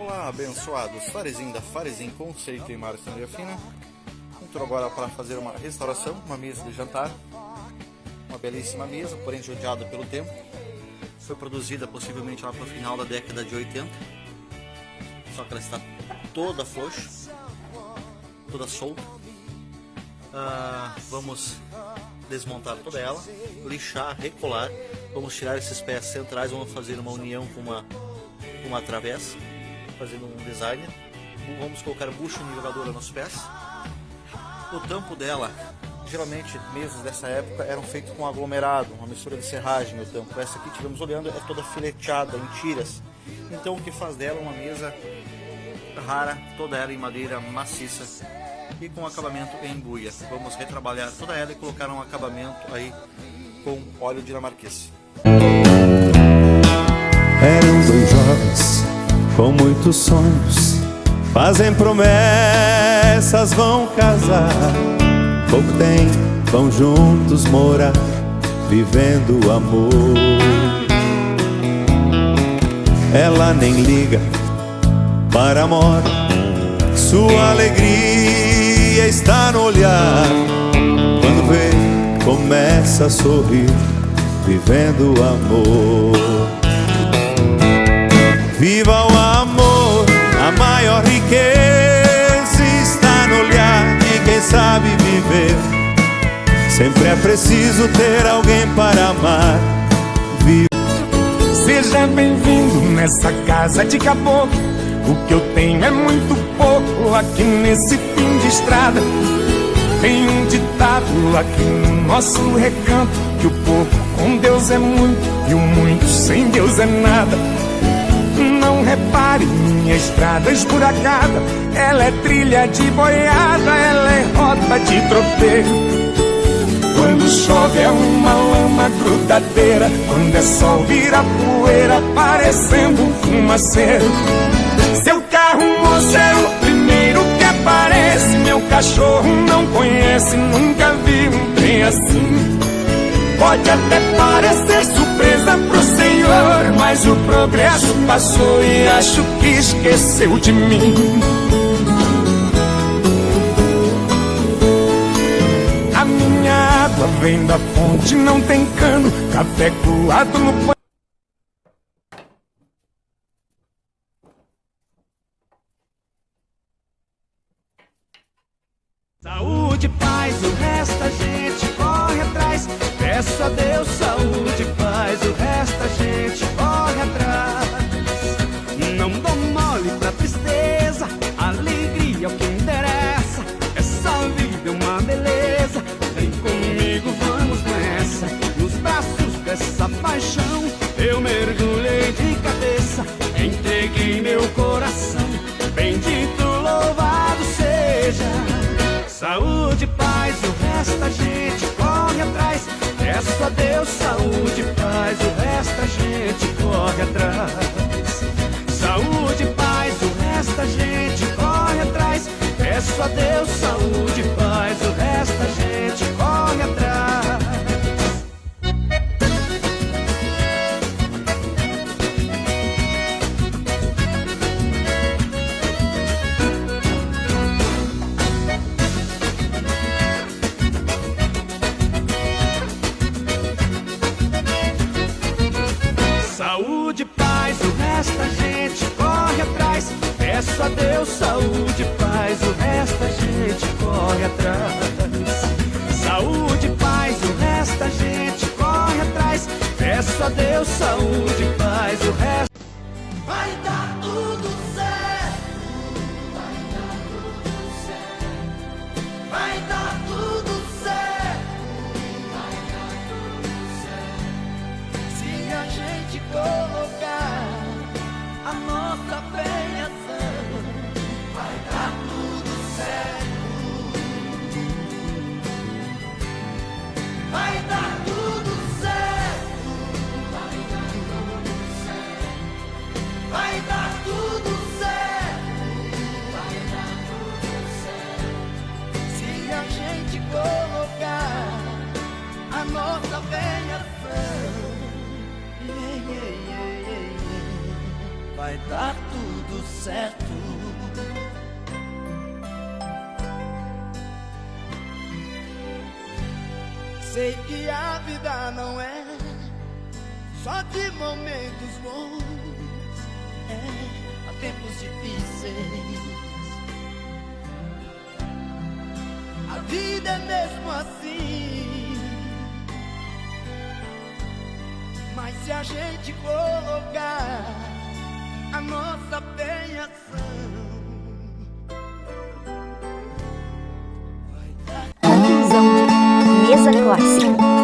Olá, abençoados, Farezinho da Farezinho Conceito em Marcenaria Fina. Entro agora para fazer uma restauração, uma mesa de jantar. Uma belíssima mesa, porém judiada pelo tempo. Foi produzida possivelmente lá para o final da década de 80. Só que ela está toda frouxa, toda solta. Vamos desmontar toda ela, lixar, recolar. Vamos tirar esses pés centrais, vamos fazer uma união com uma travessa, fazendo um design. Vamos colocar bucha niveladora nos pés. O tampo dela, geralmente mesas dessa época eram feitos com aglomerado, uma mistura de serragem. O tampo, essa aqui tivemos olhando, é toda fileteada em tiras. Então o que faz dela uma mesa rara, toda ela em madeira maciça e com acabamento em buia. Vamos retrabalhar toda ela e colocar um acabamento aí com óleo dinamarquês. Eram dois jovens com muitos sonhos, fazem promessas, vão casar. Pouco tempo, vão juntos morar, vivendo o amor. Ela nem liga para a moda, sua alegria está no olhar. Quando vê, começa a sorrir, vivendo o amor. Viva o amor, a maior riqueza está no olhar de quem sabe viver. Sempre é preciso ter alguém para amar. Seja bem-vindo nessa casa de caboclo. O que eu tenho é muito pouco aqui nesse fim de estrada. Tem um ditado aqui no nosso recanto, que o pouco com Deus é muito e o muito sem Deus é nada. Não repare minha estrada esburacada, ela é trilha de boiada, ela é rota de tropeiro. Quando chove é uma lama grudadeira, quando é sol vira poeira, parecendo um fumaceiro. Seu carro, moço, é o primeiro que aparece. Meu cachorro não conhece, nunca vi um trem assim. Pode até parecer surpresa pro senhor, mas o progresso passou e acho que esqueceu de mim. A minha água vem da fonte, não tem cano, café coado no pão. Saúde, paz, o resto a gente corre atrás. Peço a Deus saúde, paz, o resto a gente corre atrás. Não dou mole pra tristeza, alegria é o que interessa. Essa vida é uma beleza, vem comigo, vamos nessa. Nos braços dessa paixão, eu mergulhei de cabeça, entreguei meu coração. Bendito, louvado seja. Saúde, paz, o resto a gente corre atrás. Peço a Deus saúde, paz, o resto a gente corre atrás. Saúde, paz, o resto a gente corre atrás. Peço a Deus saúde, paz, o resto a gente corre atrás. Saúde, paz, o resto a gente corre atrás. Peço a Deus saúde, paz, o resto a gente corre atrás. Saúde, paz, o resto a gente corre atrás. Peço a Deus saúde, paz, o resto. Vai dar tudo certo. Vai dar tudo certo. Vai dar tudo certo. Vai dar tudo certo. Se a gente colocar a nossa fé em ação, vai dar tudo certo. Vai dar tudo certo. Vai dar tudo certo. certo. Sei que a vida não é só de momentos bons, há tempos difíceis. A vida é mesmo assim, mas se a gente colocar a nossa fé em ação, Conclusão de Mesa Clássica.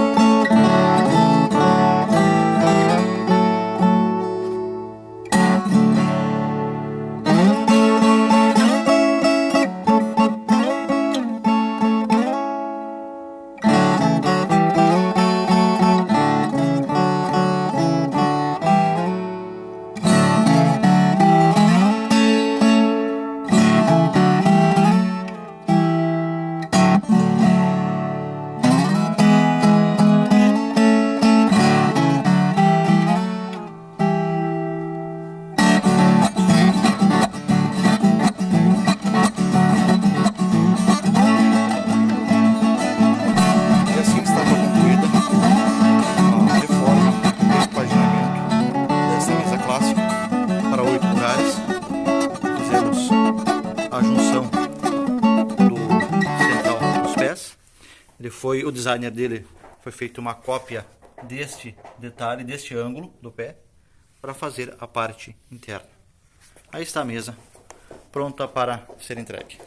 Fizemos a junção do central dos pés. O designer dele foi feito uma cópia deste detalhe, deste ângulo do pé, para fazer a parte interna. Aí está a mesa, pronta para ser entregue.